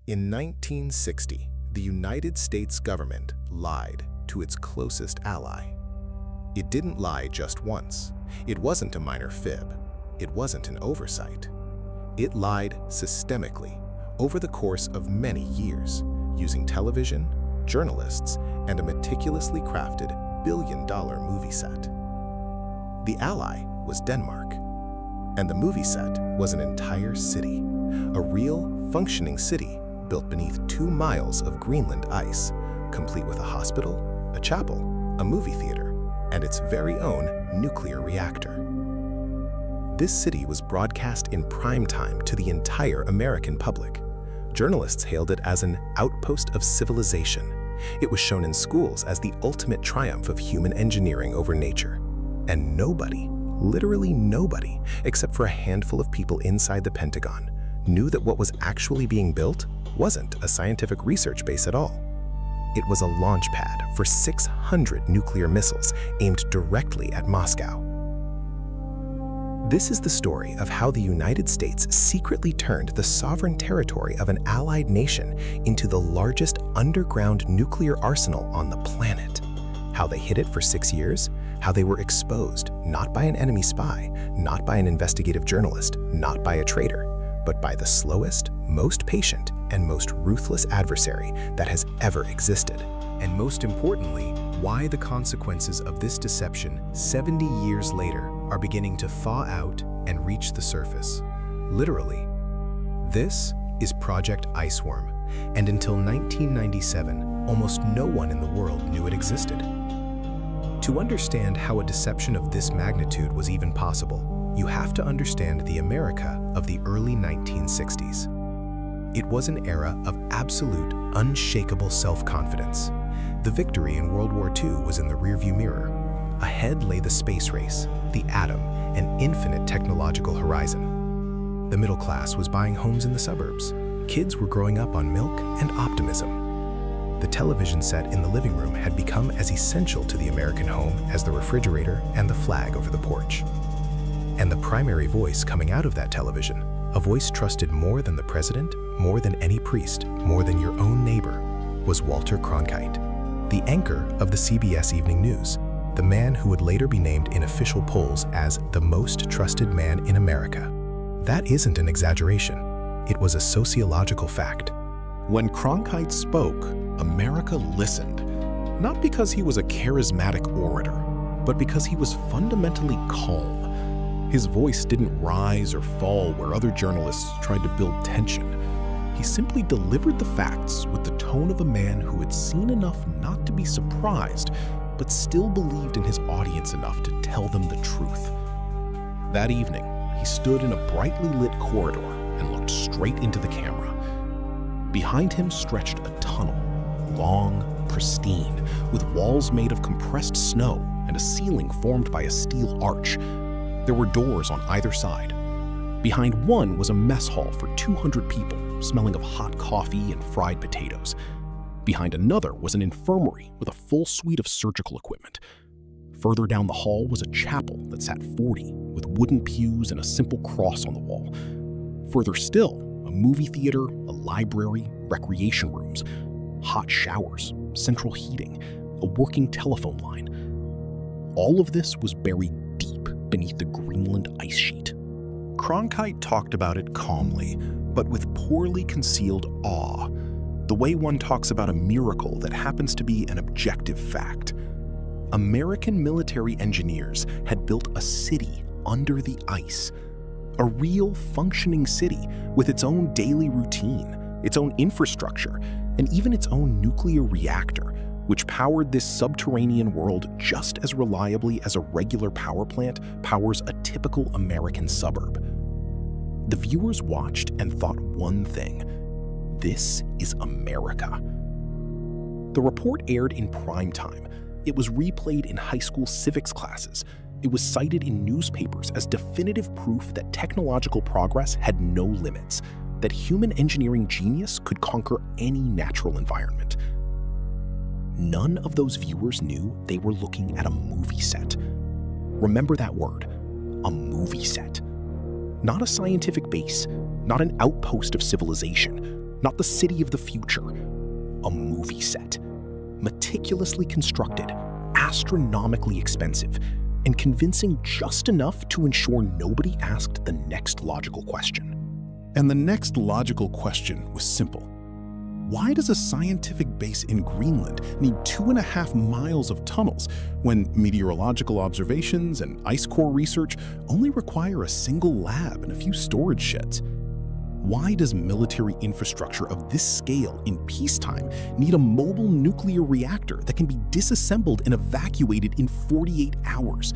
In 1960, the United States government lied to its closest ally. It didn't lie just once. It wasn't a minor fib. It wasn't an oversight. It lied systemically over the course of many years, using television, journalists, and a meticulously crafted billion-dollar movie set. The ally was Denmark, and the movie set was an entire city, a real, functioning city built beneath 2 miles of Greenland ice, complete with a hospital, a chapel, a movie theater, and its very own nuclear reactor. This city was broadcast in prime time to the entire American public. Journalists hailed it as an outpost of civilization. It was shown in schools as the ultimate triumph of human engineering over nature. And nobody, literally nobody, except for a handful of people inside the Pentagon, knew that what was actually being built wasn't a scientific research base at all. It was a launch pad for 600 nuclear missiles aimed directly at Moscow. This is the story of how the United States secretly turned the sovereign territory of an allied nation into the largest underground nuclear arsenal on the planet. How they hid it for 6 years, how they were exposed not by an enemy spy, not by an investigative journalist, not by a traitor, but by the slowest, most patient, and most ruthless adversary that has ever existed. And most importantly, why the consequences of this deception 70 years later are beginning to thaw out and reach the surface. Literally. This is Project Iceworm, and until 1997, almost no one in the world knew it existed. To understand how a deception of this magnitude was even possible, you have to understand the America of the early 1960s. It was an era of absolute, unshakable self-confidence. The victory in World War II was in the rearview mirror. Ahead lay the space race, the atom, and infinite technological horizon. The middle class was buying homes in the suburbs. Kids were growing up on milk and optimism. The television set in the living room had become as essential to the American home as the refrigerator and the flag over the porch. And the primary voice coming out of that television, a voice trusted more than the president, more than any priest, more than your own neighbor, was Walter Cronkite, the anchor of the CBS Evening News, the man who would later be named in official polls as the most trusted man in America. That isn't an exaggeration. It was a sociological fact. When Cronkite spoke, America listened, not because he was a charismatic orator, but because he was fundamentally calm. His voice didn't rise or fall where other journalists tried to build tension. He simply delivered the facts with the tone of a man who had seen enough not to be surprised, but still believed in his audience enough to tell them the truth. That evening, he stood in a brightly lit corridor and looked straight into the camera. Behind him stretched a tunnel, long, pristine, with walls made of compressed snow and a ceiling formed by a steel arch. There were doors on either side. Behind one was a mess hall for 200 people, smelling of hot coffee and fried potatoes. Behind another was an infirmary with a full suite of surgical equipment. Further down the hall was a chapel that sat 40, with wooden pews and a simple cross on the wall. Further still, a movie theater, a library, recreation rooms, hot showers, central heating, a working telephone line. All of this was buried deep beneath the Greenland ice sheet. Cronkite talked about it calmly, but with poorly concealed awe, the way one talks about a miracle that happens to be an objective fact. American military engineers had built a city under the ice, a real functioning city with its own daily routine, its own infrastructure, and even its own nuclear reactor, which powered this subterranean world just as reliably as a regular power plant powers a typical American suburb. The viewers watched and thought one thing: this is America. The report aired in prime time. It was replayed in high school civics classes. It was cited in newspapers as definitive proof that technological progress had no limits, that human engineering genius could conquer any natural environment. None of those viewers knew they were looking at a movie set. Remember that word, a movie set. Not a scientific base, not an outpost of civilization, not the city of the future. A movie set. Meticulously constructed, astronomically expensive, and convincing just enough to ensure nobody asked the next logical question. And the next logical question was simple. Why does a scientific base in Greenland need 2.5 miles of tunnels when meteorological observations and ice core research only require a single lab and a few storage sheds? Why does military infrastructure of this scale in peacetime need a mobile nuclear reactor that can be disassembled and evacuated in 48 hours?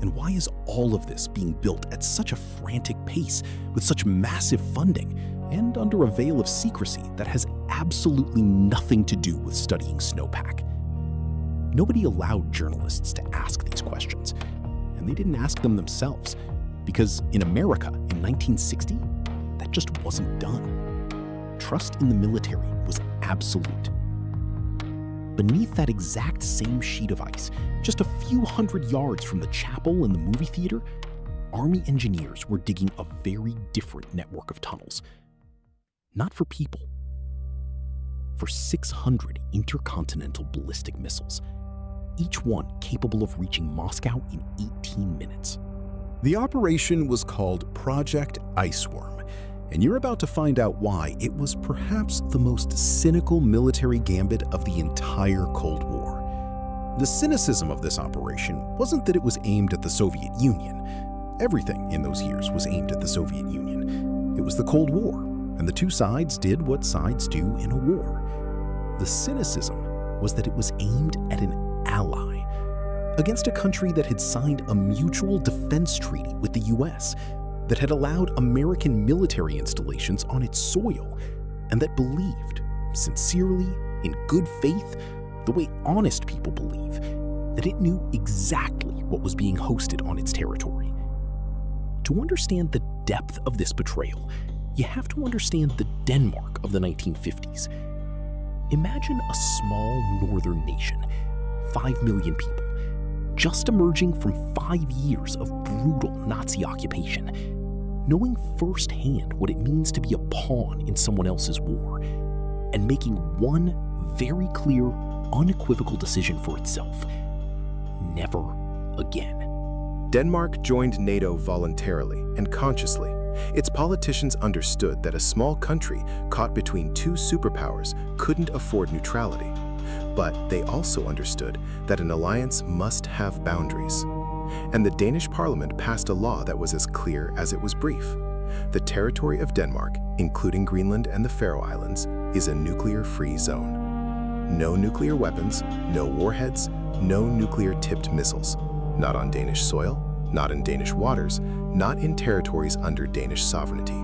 And why is all of this being built at such a frantic pace with such massive funding and under a veil of secrecy that has absolutely nothing to do with studying snowpack? Nobody allowed journalists to ask these questions, and they didn't ask them themselves, because in America in 1960, that just wasn't done. Trust in the military was absolute. Beneath that exact same sheet of ice, just a few hundred yards from the chapel and the movie theater, Army engineers were digging a very different network of tunnels. Not for people, for 600 intercontinental ballistic missiles, each one capable of reaching Moscow in 18 minutes. The operation was called Project Iceworm, and you're about to find out why it was perhaps the most cynical military gambit of the entire Cold War. The cynicism of this operation wasn't that it was aimed at the Soviet Union. Everything in those years was aimed at the Soviet Union. It was the Cold War, and the two sides did what sides do in a war. The cynicism was that it was aimed at an ally, against a country that had signed a mutual defense treaty with the US, that had allowed American military installations on its soil, and that believed, sincerely, in good faith, the way honest people believe, that it knew exactly what was being hosted on its territory. To understand the depth of this betrayal, you have to understand the Denmark of the 1950s. Imagine a small northern nation, 5 million people, just emerging from 5 years of brutal Nazi occupation, knowing firsthand what it means to be a pawn in someone else's war, and making one very clear, unequivocal decision for itself: never again. Denmark joined NATO voluntarily and consciously. Its politicians understood that a small country caught between two superpowers couldn't afford neutrality. But they also understood that an alliance must have boundaries. And the Danish parliament passed a law that was as clear as it was brief. The territory of Denmark, including Greenland and the Faroe Islands, is a nuclear-free zone. No nuclear weapons, no warheads, no nuclear-tipped missiles. Not on Danish soil, not in Danish waters, not in territories under Danish sovereignty.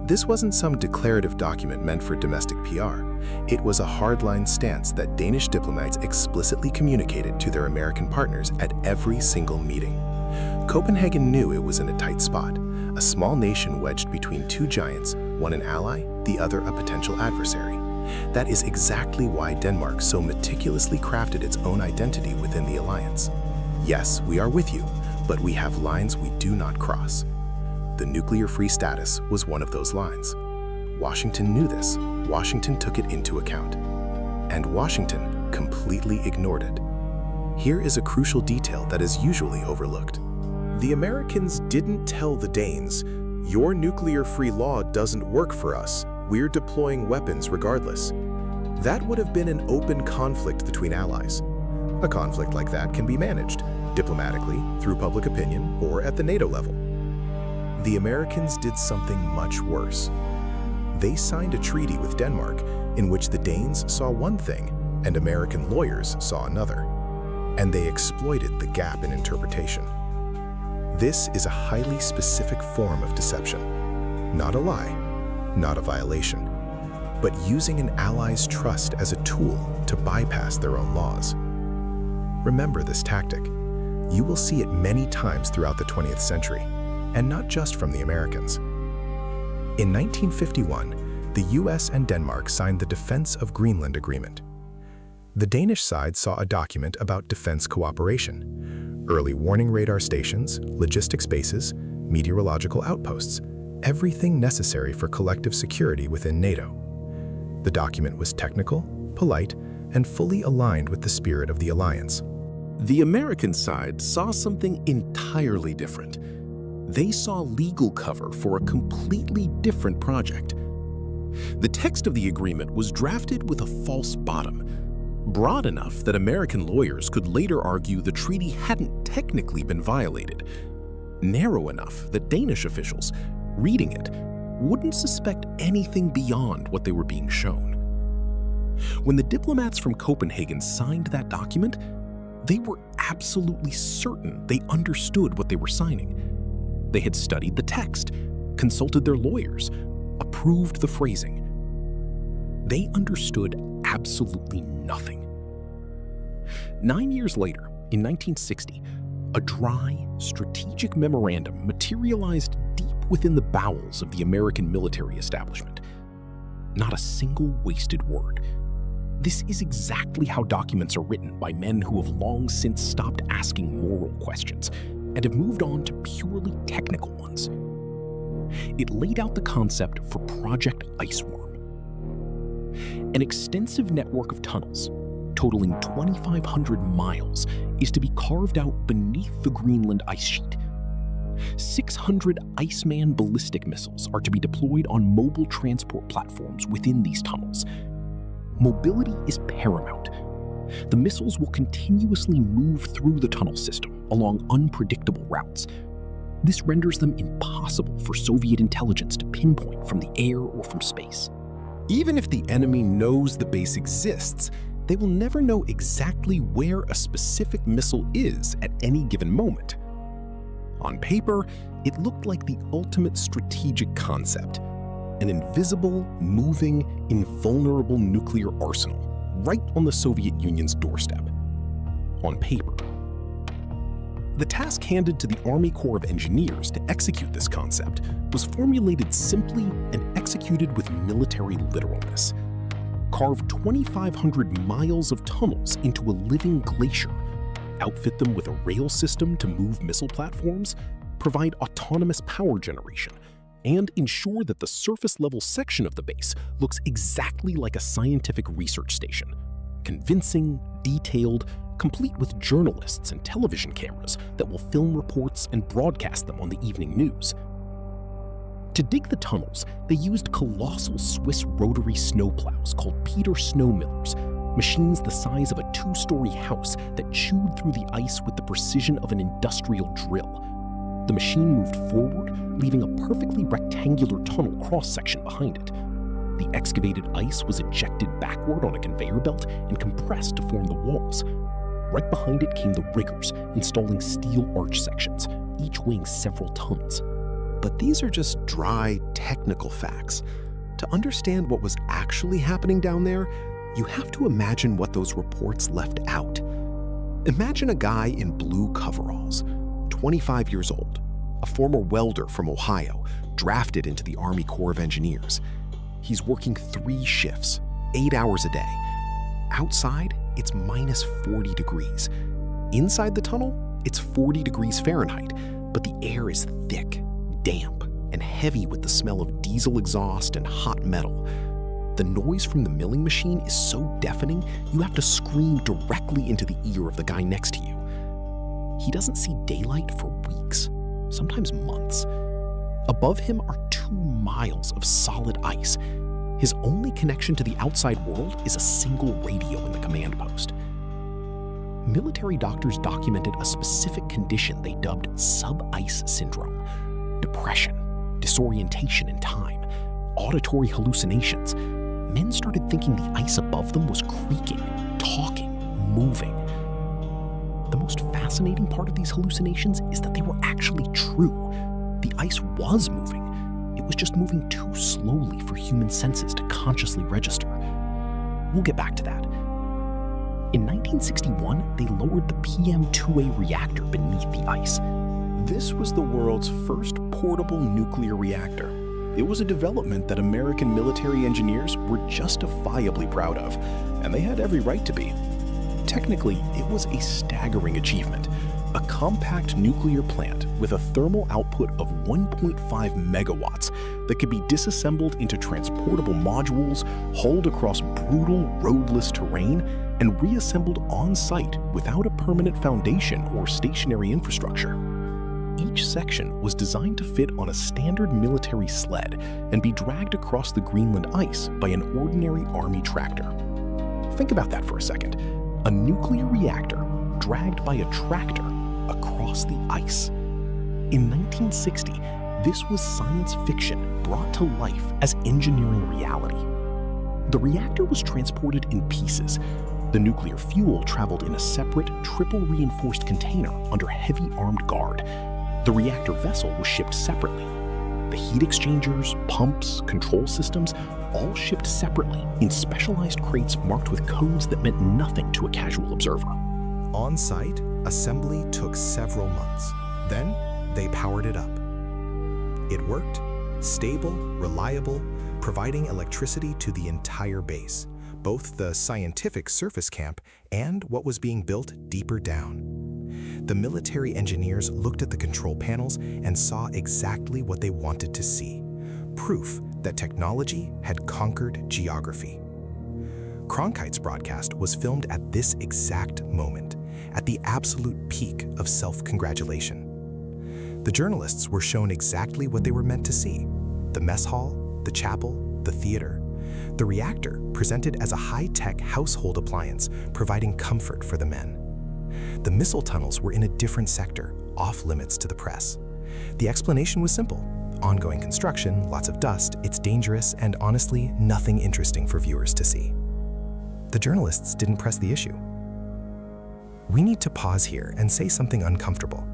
This wasn't some declarative document meant for domestic PR. It was a hardline stance that Danish diplomats explicitly communicated to their American partners at every single meeting. Copenhagen knew it was in a tight spot, a small nation wedged between two giants, one an ally, the other a potential adversary. That is exactly why Denmark so meticulously crafted its own identity within the alliance. Yes, we are with you, but we have lines we do not cross. The nuclear-free status was one of those lines. Washington knew this. Washington took it into account. And Washington completely ignored it. Here is a crucial detail that is usually overlooked. The Americans didn't tell the Danes, "Your nuclear-free law doesn't work for us. We're deploying weapons regardless." That would have been an open conflict between allies. A conflict like that can be managed diplomatically, through public opinion, or at the NATO level. The Americans did something much worse. They signed a treaty with Denmark in which the Danes saw one thing and American lawyers saw another, and they exploited the gap in interpretation. This is a highly specific form of deception. Not a lie, not a violation, but using an ally's trust as a tool to bypass their own laws. Remember this tactic. You will see it many times throughout the 20th century, and not just from the Americans. In 1951, the US and Denmark signed the Defense of Greenland Agreement. The Danish side saw a document about defense cooperation, early warning radar stations, logistics bases, meteorological outposts, everything necessary for collective security within NATO. The document was technical, polite, and fully aligned with the spirit of the alliance. The American side saw something entirely different. They saw legal cover for a completely different project. The text of the agreement was drafted with a false bottom, broad enough that American lawyers could later argue the treaty hadn't technically been violated, narrow enough that Danish officials, reading it, wouldn't suspect anything beyond what they were being shown. When the diplomats from Copenhagen signed that document, they were absolutely certain they understood what they were signing. They had studied the text, consulted their lawyers, approved the phrasing. They understood absolutely nothing. 9 years later, in 1960, a dry, strategic memorandum materialized deep within the bowels of the American military establishment. Not a single wasted word. This is exactly how documents are written by men who have long since stopped asking moral questions and have moved on to purely technical ones. It laid out the concept for Project Iceworm. An extensive network of tunnels, totaling 2,500 miles, is to be carved out beneath the Greenland ice sheet. 600 Iceman ballistic missiles are to be deployed on mobile transport platforms within these tunnels. Mobility is paramount. The missiles will continuously move through the tunnel system along unpredictable routes. This renders them impossible for Soviet intelligence to pinpoint from the air or from space. Even if the enemy knows the base exists, they will never know exactly where a specific missile is at any given moment. On paper, it looked like the ultimate strategic concept, an invisible, moving, invulnerable nuclear arsenal right on the Soviet Union's doorstep. On paper. The task handed to the Army Corps of Engineers to execute this concept was formulated simply and executed with military literalness. Carve 2,500 miles of tunnels into a living glacier, outfit them with a rail system to move missile platforms, provide autonomous power generation, and ensure that the surface-level section of the base looks exactly like a scientific research station. Convincing, detailed, complete with journalists and television cameras that will film reports and broadcast them on the evening news. To dig the tunnels, they used colossal Swiss rotary snowplows called Peter Snowmillers, machines the size of a 2-story house that chewed through the ice with the precision of an industrial drill. The machine moved forward, leaving a perfectly rectangular tunnel cross-section behind it. The excavated ice was ejected backward on a conveyor belt and compressed to form the walls. Right behind it came the riggers, installing steel arch sections, each weighing several tons. But these are just dry, technical facts. To understand what was actually happening down there, you have to imagine what those reports left out. Imagine a guy in blue coveralls, 25 years old, a former welder from Ohio, drafted into the Army Corps of Engineers. He's working 3 shifts, 8 hours a day. Outside, it's minus 40 degrees. Inside the tunnel, it's 40 degrees Fahrenheit, but the air is thick, damp, and heavy with the smell of diesel exhaust and hot metal. The noise from the milling machine is so deafening, you have to scream directly into the ear of the guy next to you. He doesn't see daylight for weeks, sometimes months. Above him are 2 miles of solid ice. His only connection to the outside world is a single radio in the command post. Military doctors documented a specific condition they dubbed sub-ice syndrome. Depression, disorientation in time, auditory hallucinations. Men started thinking the ice above them was creaking, talking, moving. The most fascinating part of these hallucinations is that they were actually true. The ice was moving. It was just moving too slowly for human senses to consciously register. We'll get back to that. In 1961, they lowered the PM-2A reactor beneath the ice. This was the world's first portable nuclear reactor. It was a development that American military engineers were justifiably proud of, and they had every right to be. Technically, it was a staggering achievement. a compact nuclear plant with a thermal output of 1.5 megawatts that could be disassembled into transportable modules, hauled across brutal, roadless terrain, and reassembled on-site without a permanent foundation or stationary infrastructure. Each section was designed to fit on a standard military sled and be dragged across the Greenland ice by an ordinary army tractor. Think about that for a second. A nuclear reactor dragged by a tractor across the ice. In 1960, this was science fiction brought to life as engineering reality. The reactor was transported in pieces. The nuclear fuel traveled in a separate, triple-reinforced container under heavy armed guard. The reactor vessel was shipped separately. The heat exchangers, pumps, control systems, all shipped separately in specialized crates marked with codes that meant nothing to a casual observer. On site, assembly took several months. Then, they powered it up. It worked, stable, reliable, providing electricity to the entire base, both the scientific surface camp and what was being built deeper down. The military engineers looked at the control panels and saw exactly what they wanted to see: proof that technology had conquered geography. Cronkite's broadcast was filmed at this exact moment, at the absolute peak of self-congratulation. The journalists were shown exactly what they were meant to see: the mess hall, the chapel, the theater. The reactor presented as a high-tech household appliance, providing comfort for the men. The missile tunnels were in a different sector, off-limits to the press. The explanation was simple: ongoing construction, lots of dust, it's dangerous, and honestly, nothing interesting for viewers to see. The journalists didn't press the issue. We need to pause here and say something uncomfortable.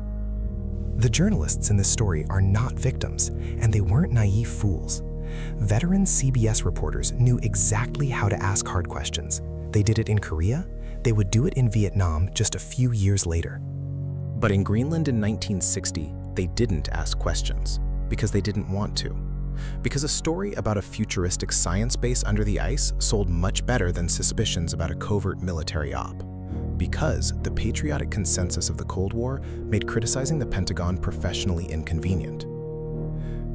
The journalists in this story are not victims, and they weren't naive fools. Veteran CBS reporters knew exactly how to ask hard questions. They did it in Korea. They would do it in Vietnam just a few years later. But in Greenland in 1960, they didn't ask questions because they didn't want to. Because a story about a futuristic science base under the ice sold much better than suspicions about a covert military op. Because the patriotic consensus of the Cold War made criticizing the Pentagon professionally inconvenient.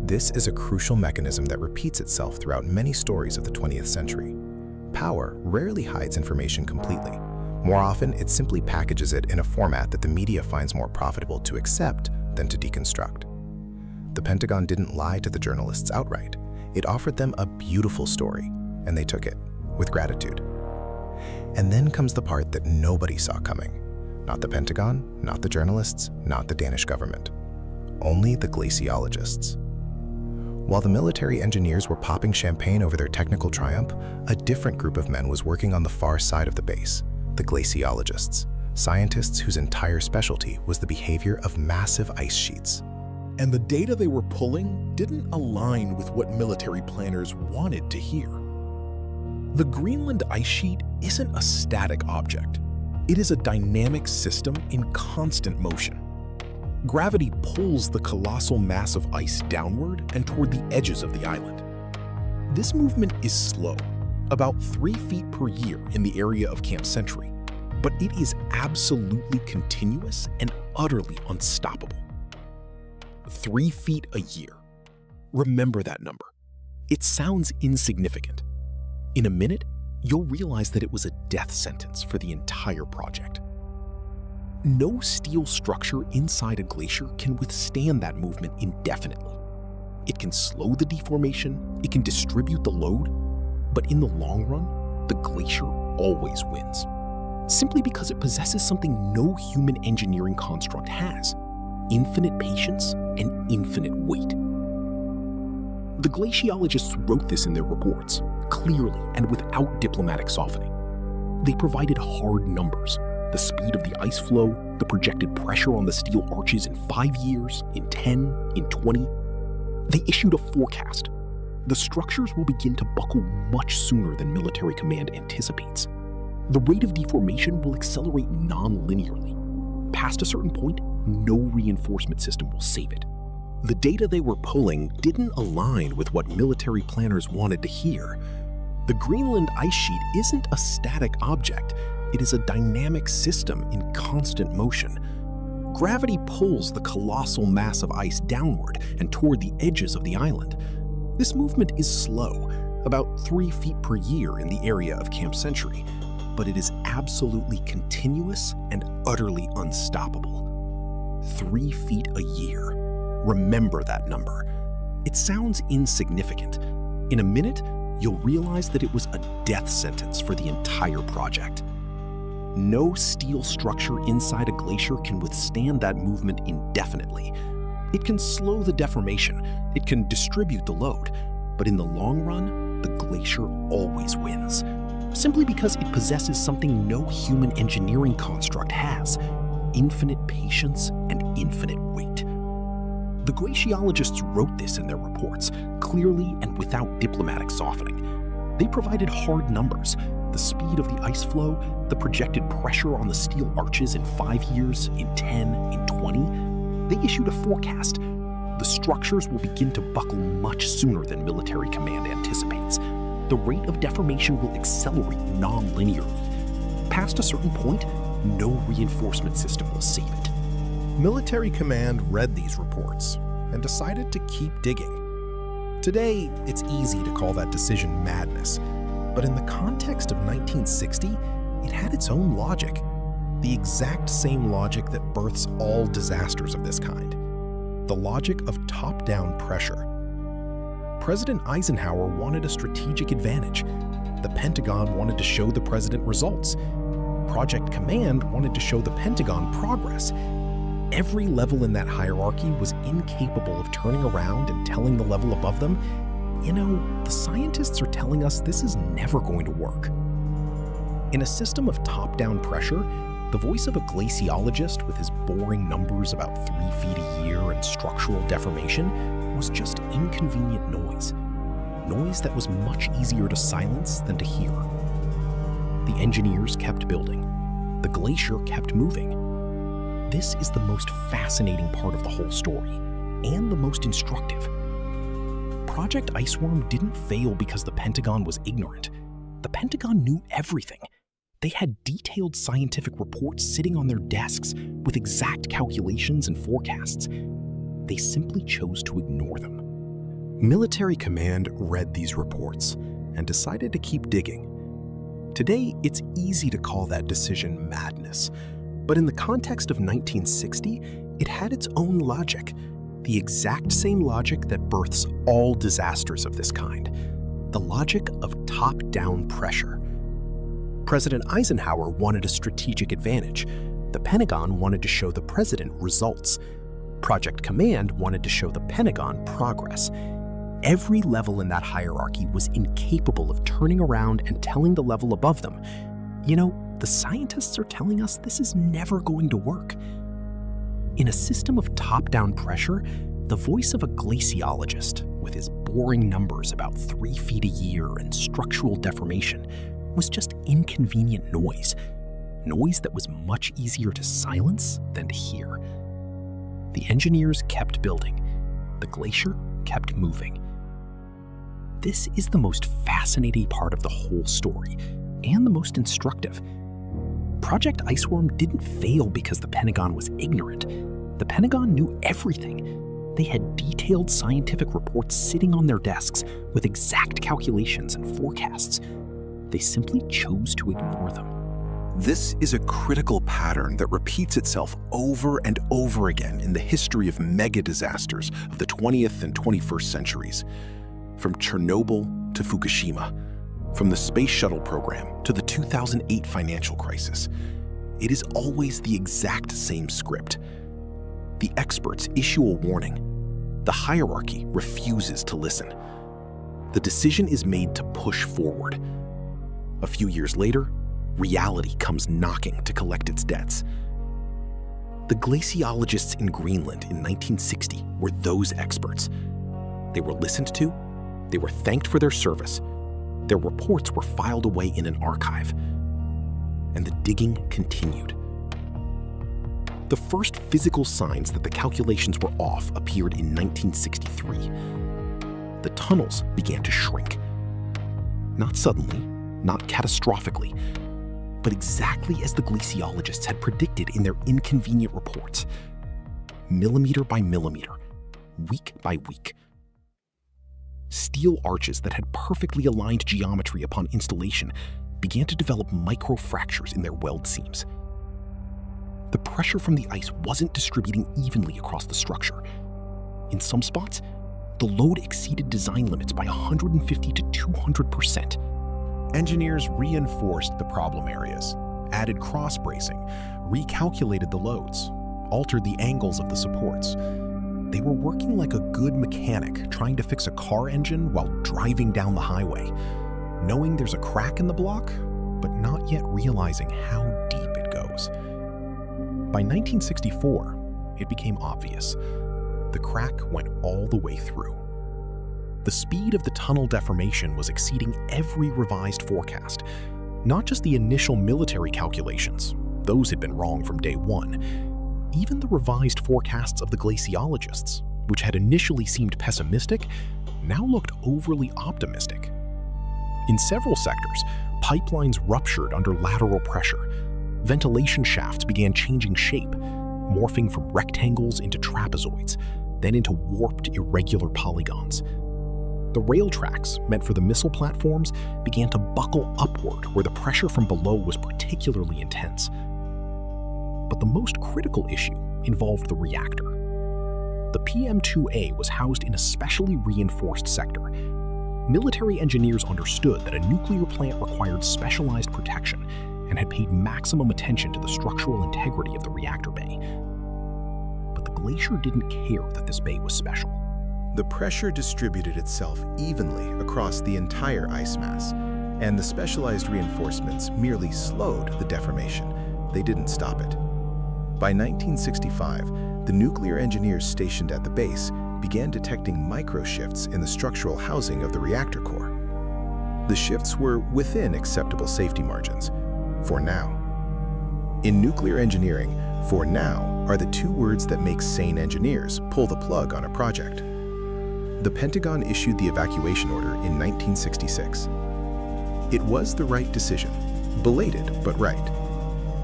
This is a crucial mechanism that repeats itself throughout many stories of the 20th century. Power rarely hides information completely. More often, it simply packages it in a format that the media finds more profitable to accept than to deconstruct. The Pentagon didn't lie to the journalists outright. It offered them a beautiful story, and they took it with gratitude. And then comes the part that nobody saw coming. Not the Pentagon, not the journalists, not the Danish government. Only the glaciologists. While the military engineers were popping champagne over their technical triumph, a different group of men was working on the far side of the base: the glaciologists, scientists whose entire specialty was the behavior of massive ice sheets. And the data they were pulling didn't align with what military planners wanted to hear. The Greenland ice sheet isn't a static object. It is a dynamic system in constant motion. Gravity pulls the colossal mass of ice downward and toward the edges of the island. This movement is slow, about 3 feet per year in the area of Camp Century, but it is absolutely continuous and utterly unstoppable. 3 feet a year. Remember that number. It sounds insignificant. In a minute, you'll realize that it was a death sentence for the entire project. No steel structure inside a glacier can withstand that movement indefinitely. It can slow the deformation, it can distribute the load, but in the long run, the glacier always wins. Simply because it possesses something no human engineering construct has: infinite patience and infinite weight. The glaciologists wrote this in their reports, clearly and without diplomatic softening. They provided hard numbers: the speed of the ice flow, the projected pressure on the steel arches in 5 years, in 10, in 20. They issued a forecast. The structures will begin to buckle much sooner than military command anticipates. The rate of deformation will accelerate non-linearly. Past a certain point, no reinforcement system will save it. The data they were pulling didn't align with what military planners wanted to hear. The Greenland ice sheet isn't a static object. It is a dynamic system in constant motion. Gravity pulls the colossal mass of ice downward and toward the edges of the island. This movement is slow, about 3 feet per year in the area of Camp Century, but it is absolutely continuous and utterly unstoppable. 3 feet a year. Remember that number. It sounds insignificant. In a minute, you'll realize that it was a death sentence for the entire project. No steel structure inside a glacier can withstand that movement indefinitely. It can slow the deformation, it can distribute the load, but in the long run, the glacier always wins, simply because it possesses something no human engineering construct has: infinite patience and infinite weight. The glaciologists wrote this in their reports, clearly and without diplomatic softening. They provided hard numbers: the speed of the ice flow, the projected pressure on the steel arches in 5 years, in 10, in 20. They issued a forecast. The structures will begin to buckle much sooner than military command anticipates. The rate of deformation will accelerate non-linearly. Past a certain point, no reinforcement system will save it. Military command read these reports and decided to keep digging. Today, it's easy to call that decision madness, but in the context of 1960, it had its own logic. The exact same logic that births all disasters of this kind. The logic of top-down pressure. President Eisenhower wanted a strategic advantage. The Pentagon wanted to show the president results. Project Command wanted to show the Pentagon progress. Every level in that hierarchy was incapable of turning around and telling the level above them, you know, the scientists are telling us this is never going to work. In a system of top-down pressure, the voice of a glaciologist with his boring numbers about 3 feet a year and structural deformation was just inconvenient noise. Noise that was much easier to silence than to hear. The engineers kept building. The glacier kept moving. This is the most fascinating part of the whole story, and the most instructive. Project Iceworm didn't fail because the Pentagon was ignorant. The Pentagon knew everything. They had detailed scientific reports sitting on their desks with exact calculations and forecasts. They simply chose to ignore them. Military command read these reports and decided to keep digging. Today, it's easy to call that decision madness, but in the context of 1960, it had its own logic, the exact same logic that births all disasters of this kind, the logic of top-down pressure. President Eisenhower wanted a strategic advantage. The Pentagon wanted to show the president results. Project Command wanted to show the Pentagon progress. Every level in that hierarchy was incapable of turning around and telling the level above them, you know, the scientists are telling us this is never going to work. In a system of top-down pressure, the voice of a glaciologist, with his boring numbers about 3 feet a year and structural deformation, was just inconvenient noise. Noise that was much easier to silence than to hear. The engineers kept building. The glacier kept moving. This is the most fascinating part of the whole story, and the most instructive. Project Iceworm didn't fail because the Pentagon was ignorant. The Pentagon knew everything. They had detailed scientific reports sitting on their desks with exact calculations and forecasts. They simply chose to ignore them. This is a critical pattern that repeats itself over and over again in the history of mega disasters of the 20th and 21st centuries. From Chernobyl to Fukushima, from the space shuttle program to the 2008 financial crisis, it is always the exact same script. The experts issue a warning. The hierarchy refuses to listen. The decision is made to push forward. A few years later, reality comes knocking to collect its debts. The glaciologists in Greenland in 1960 were those experts. They were listened to, they were thanked for their service, their reports were filed away in an archive, and the digging continued. The first physical signs that the calculations were off appeared in 1963. The tunnels began to shrink. Not suddenly, not catastrophically, but exactly as the glaciologists had predicted in their inconvenient reports. Millimeter by millimeter, week by week. Steel arches that had perfectly aligned geometry upon installation began to develop microfractures in their weld seams. The pressure from the ice wasn't distributing evenly across the structure. In some spots, the load exceeded design limits by 150 to 200%. Engineers reinforced the problem areas, added cross-bracing, recalculated the loads, altered the angles of the supports. They were working like a good mechanic trying to fix a car engine while driving down the highway, knowing there's a crack in the block, but not yet realizing how deep it goes. By 1964, it became obvious. The crack went all the way through. The speed of the tunnel deformation was exceeding every revised forecast, not just the initial military calculations. Those had been wrong from day one. Even the revised forecasts of the glaciologists, which had initially seemed pessimistic, now looked overly optimistic. In several sectors, pipelines ruptured under lateral pressure. Ventilation shafts began changing shape, morphing from rectangles into trapezoids, then into warped, irregular polygons. The rail tracks, meant for the missile platforms, began to buckle upward where the pressure from below was particularly intense. But the most critical issue involved the reactor. The PM-2A was housed in a specially reinforced sector. Military engineers understood that a nuclear plant required specialized protection and had paid maximum attention to the structural integrity of the reactor bay. But the glacier didn't care that this bay was special. The pressure distributed itself evenly across the entire ice mass, and the specialized reinforcements merely slowed the deformation. They didn't stop it. By 1965, the nuclear engineers stationed at the base began detecting microshifts in the structural housing of the reactor core. The shifts were within acceptable safety margins, for now. In nuclear engineering, for now are the two words that make sane engineers pull the plug on a project. The Pentagon issued the evacuation order in 1966. It was the right decision, belated but right.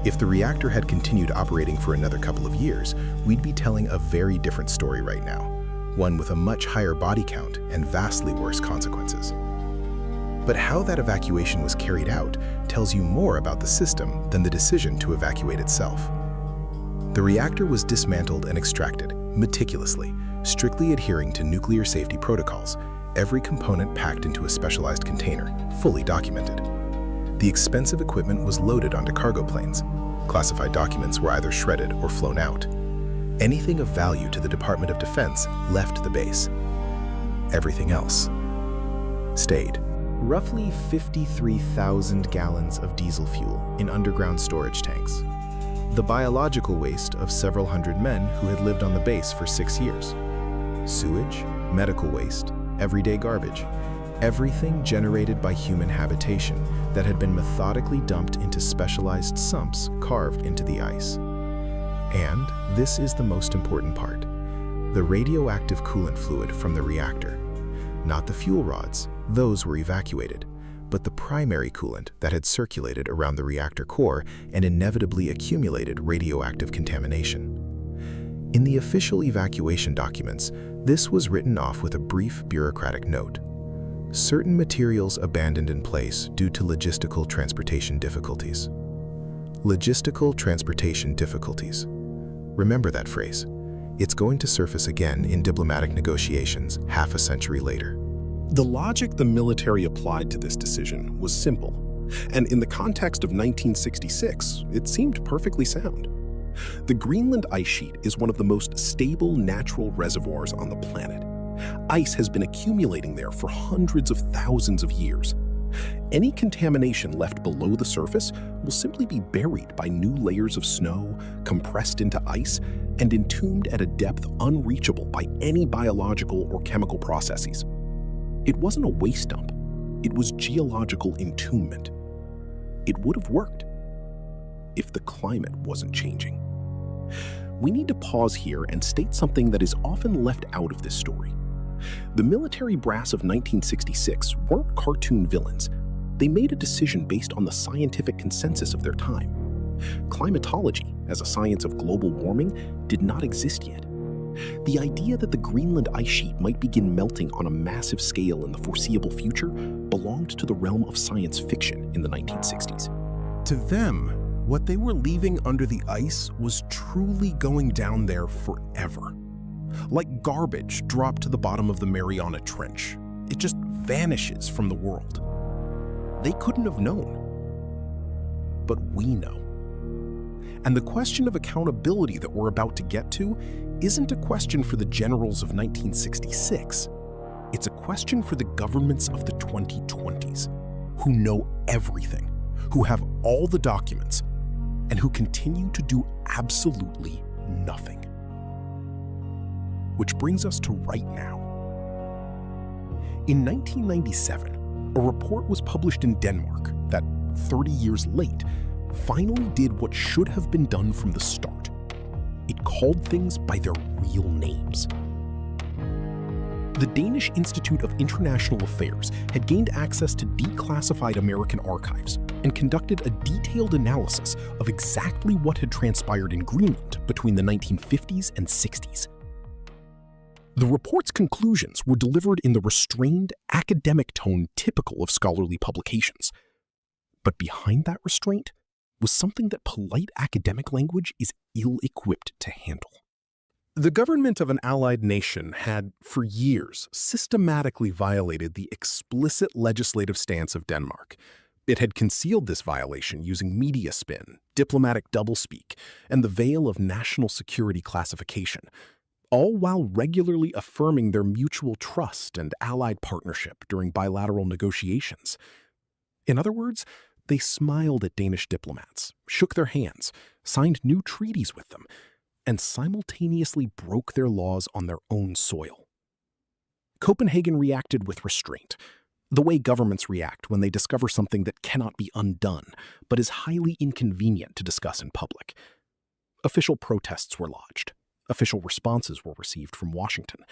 If the reactor had continued operating for another couple of years, we'd be telling a very different story right now, one with a much higher body count and vastly worse consequences. But how that evacuation was carried out tells you more about the system than the decision to evacuate itself. The reactor was dismantled and extracted meticulously, strictly adhering to nuclear safety protocols, every component packed into a specialized container, fully documented. The expensive equipment was loaded onto cargo planes. Classified documents were either shredded or flown out. Anything of value to the Department of Defense left the base. Everything else stayed. Roughly 53,000 gallons of diesel fuel in underground storage tanks. The biological waste of several hundred men who had lived on the base for 6 years. Sewage, medical waste, everyday garbage. Everything generated by human habitation that had been methodically dumped into specialized sumps carved into the ice. And this is the most important part: the radioactive coolant fluid from the reactor. Not the fuel rods, those were evacuated, but the primary coolant that had circulated around the reactor core and inevitably accumulated radioactive contamination. In the official evacuation documents, this was written off with a brief bureaucratic note. Certain materials abandoned in place due to logistical transportation difficulties. Logistical transportation difficulties. Remember that phrase. It's going to surface again in diplomatic negotiations half a century later. The logic the military applied to this decision was simple, and in the context of 1966, it seemed perfectly sound. The Greenland ice sheet is one of the most stable natural reservoirs on the planet. Ice has been accumulating there for hundreds of thousands of years. Any contamination left below the surface will simply be buried by new layers of snow, compressed into ice, and entombed at a depth unreachable by any biological or chemical processes. It wasn't a waste dump. It was geological entombment. It would have worked if the climate wasn't changing. We need to pause here and state something that is often left out of this story. The military brass of 1966 weren't cartoon villains. They made a decision based on the scientific consensus of their time. Climatology, as a science of global warming, did not exist yet. The idea that the Greenland ice sheet might begin melting on a massive scale in the foreseeable future belonged to the realm of science fiction in the 1960s. To them, what they were leaving under the ice was truly going down there forever. Like garbage dropped to the bottom of the Mariana Trench. It just vanishes from the world. They couldn't have known. But we know. And the question of accountability that we're about to get to isn't a question for the generals of 1966. It's a question for the governments of the 2020s, who know everything, who have all the documents, and who continue to do absolutely nothing. Which brings us to right now. In 1997, a report was published in Denmark that, 30 years late, finally did what should have been done from the start. It called things by their real names. The Danish Institute of International Affairs had gained access to declassified American archives and conducted a detailed analysis of exactly what had transpired in Greenland between the 1950s and 60s. The report's conclusions were delivered in the restrained, academic tone typical of scholarly publications. But behind that restraint was something that polite academic language is ill-equipped to handle. The government of an allied nation had, for years, systematically violated the explicit legislative stance of Denmark. It had concealed this violation using media spin, diplomatic doublespeak, and the veil of national security classification, all while regularly affirming their mutual trust and allied partnership during bilateral negotiations. In other words, they smiled at Danish diplomats, shook their hands, signed new treaties with them, and simultaneously broke their laws on their own soil. Copenhagen reacted with restraint, the way governments react when they discover something that cannot be undone, but is highly inconvenient to discuss in public. Official protests were lodged. Official responses were received from Washington.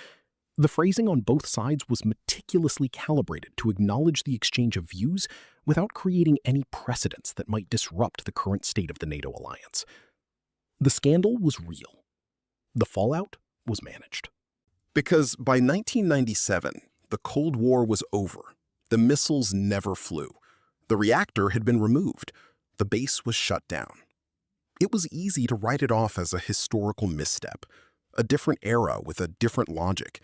The phrasing on both sides was meticulously calibrated to acknowledge the exchange of views without creating any precedents that might disrupt the current state of the NATO alliance. The scandal was real. The fallout was managed. Because by 1997, the Cold War was over. The missiles never flew. The reactor had been removed. The base was shut down. It was easy to write it off as a historical misstep, a different era with a different logic.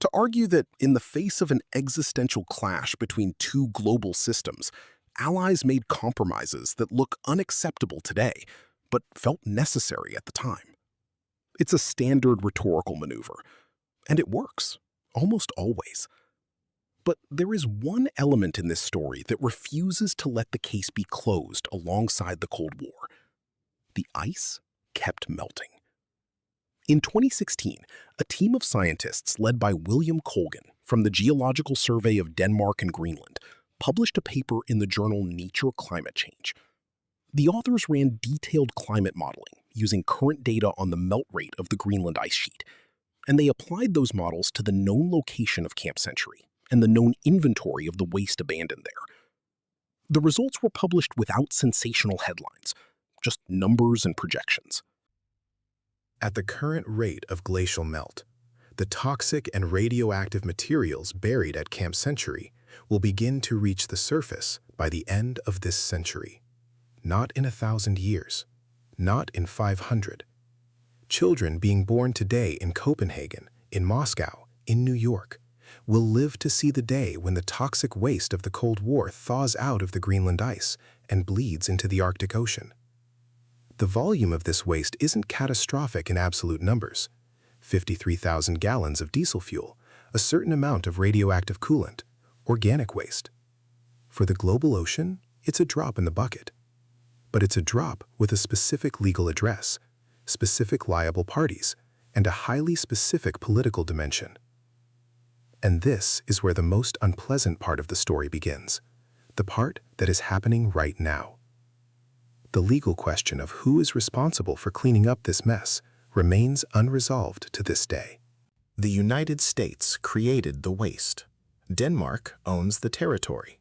To argue that in the face of an existential clash between two global systems, allies made compromises that look unacceptable today, but felt necessary at the time. It's a standard rhetorical maneuver, and it works, almost always. But there is one element in this story that refuses to let the case be closed alongside the Cold War. The ice kept melting. In 2016, a team of scientists led by William Colgan from the Geological Survey of Denmark and Greenland published a paper in the journal Nature Climate Change. The authors ran detailed climate modeling using current data on the melt rate of the Greenland ice sheet, and they applied those models to the known location of Camp Century and the known inventory of the waste abandoned there. The results were published without sensational headlines, just numbers and projections. At the current rate of glacial melt, the toxic and radioactive materials buried at Camp Century will begin to reach the surface by the end of this century. Not in 1,000 years, not in 500. Children being born today in Copenhagen, in Moscow, in New York, will live to see the day when the toxic waste of the Cold War thaws out of the Greenland ice and bleeds into the Arctic Ocean. The volume of this waste isn't catastrophic in absolute numbers. 53,000 gallons of diesel fuel, a certain amount of radioactive coolant, organic waste. For the global ocean, it's a drop in the bucket. But it's a drop with a specific legal address, specific liable parties, and a highly specific political dimension. And this is where the most unpleasant part of the story begins, the part that is happening right now. The legal question of who is responsible for cleaning up this mess remains unresolved to this day. The United States created the waste. Denmark owns the territory.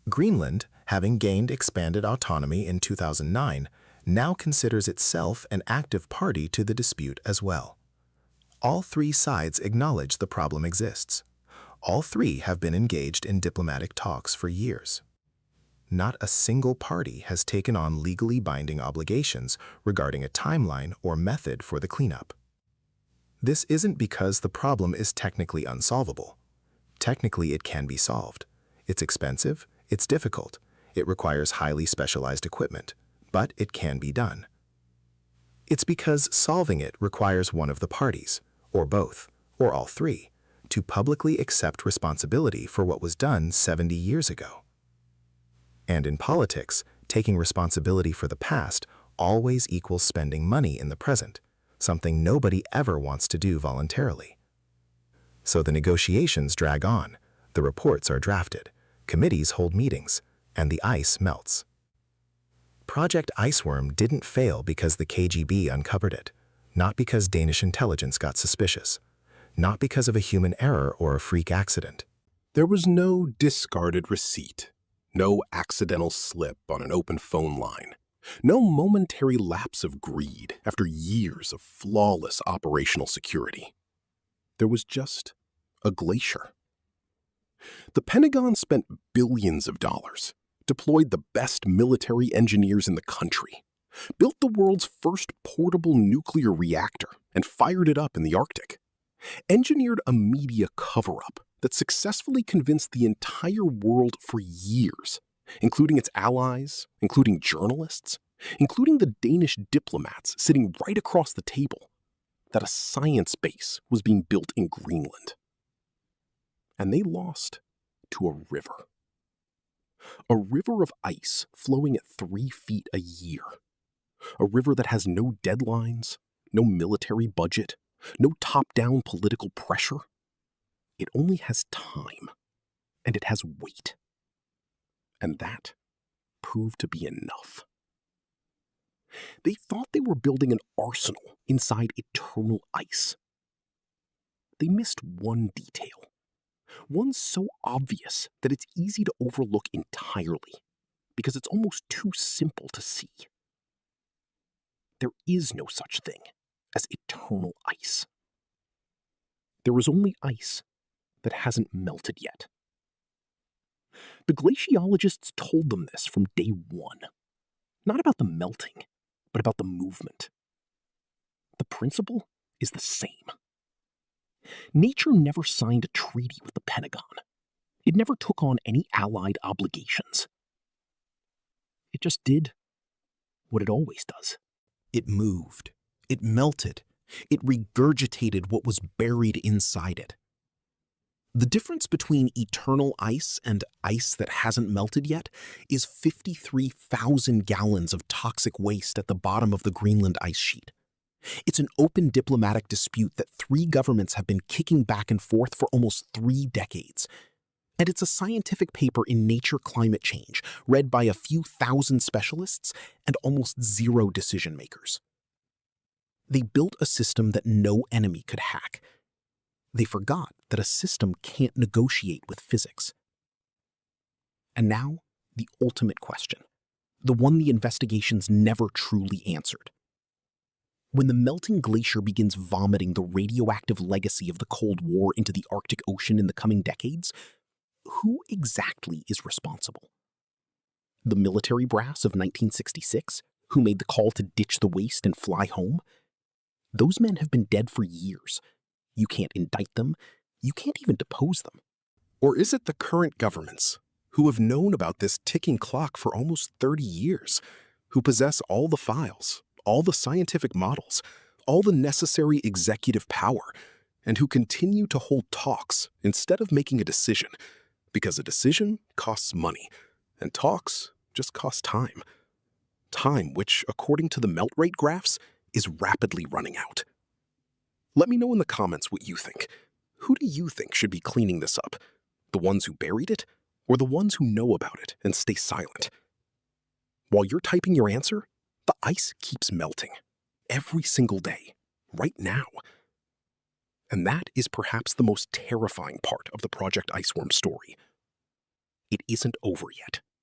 Greenland, having gained expanded autonomy in 2009, now considers itself an active party to the dispute as well. All three sides acknowledge the problem exists. All three have been engaged in diplomatic talks for years. Not a single party has taken on legally binding obligations regarding a timeline or method for the cleanup. This isn't because the problem is technically unsolvable. Technically, it can be solved. It's expensive, it's difficult, it requires highly specialized equipment, but it can be done. It's because solving it requires one of the parties, or both, or all three, to publicly accept responsibility for what was done 70 years ago. And in politics, taking responsibility for the past always equals spending money in the present, something nobody ever wants to do voluntarily. So the negotiations drag on, the reports are drafted, committees hold meetings, and the ice melts. Project Iceworm didn't fail because the KGB uncovered it, not because Danish intelligence got suspicious, not because of a human error or a freak accident. There was no discarded receipt, no accidental slip on an open phone line, no momentary lapse of greed after years of flawless operational security. There was just a glacier. The Pentagon spent billions of dollars, deployed the best military engineers in the country, built the world's first portable nuclear reactor, and fired it up in the Arctic, engineered a media cover-up that successfully convinced the entire world for years, including its allies, including journalists, including the Danish diplomats sitting right across the table, that a science base was being built in Greenland. And they lost to a river. A river of ice flowing at 3 feet a year. A river that has no deadlines, no military budget, no top-down political pressure. It only has time, and it has weight. And that proved to be enough. They thought they were building an arsenal inside eternal ice. They missed one detail, one so obvious that it's easy to overlook entirely, because it's almost too simple to see. There is no such thing as eternal ice. There is only ice that hasn't melted yet. The glaciologists told them this from day one. Not about the melting, but about the movement. The principle is the same. Nature never signed a treaty with the Pentagon. It never took on any allied obligations. It just did what it always does. It moved. It melted. It regurgitated what was buried inside it. The difference between eternal ice and ice that hasn't melted yet is 53,000 gallons of toxic waste at the bottom of the Greenland ice sheet. It's an open diplomatic dispute that 3 governments have been kicking back and forth for almost 3 decades. And it's a scientific paper in Nature Climate Change, read by a few thousand specialists and almost 0 decision makers. They built a system that no enemy could hack. They forgot that a system can't negotiate with physics. And now, the ultimate question, the one the investigations never truly answered. When the melting glacier begins vomiting the radioactive legacy of the Cold War into the Arctic Ocean in the coming decades, who exactly is responsible? The military brass of 1966, who made the call to ditch the waste and fly home? Those men have been dead for years. You can't indict them. You can't even depose them. Or is it the current governments, who have known about this ticking clock for almost 30 years, who possess all the files, all the scientific models, all the necessary executive power, and who continue to hold talks instead of making a decision, because a decision costs money, and talks just cost time. Time which, according to the melt rate graphs, is rapidly running out. Let me know in the comments what you think. Who do you think should be cleaning this up? The ones who buried it, or the ones who know about it and stay silent? While you're typing your answer, the ice keeps melting. Every single day. Right now. And that is perhaps the most terrifying part of the Project Iceworm story. It isn't over yet.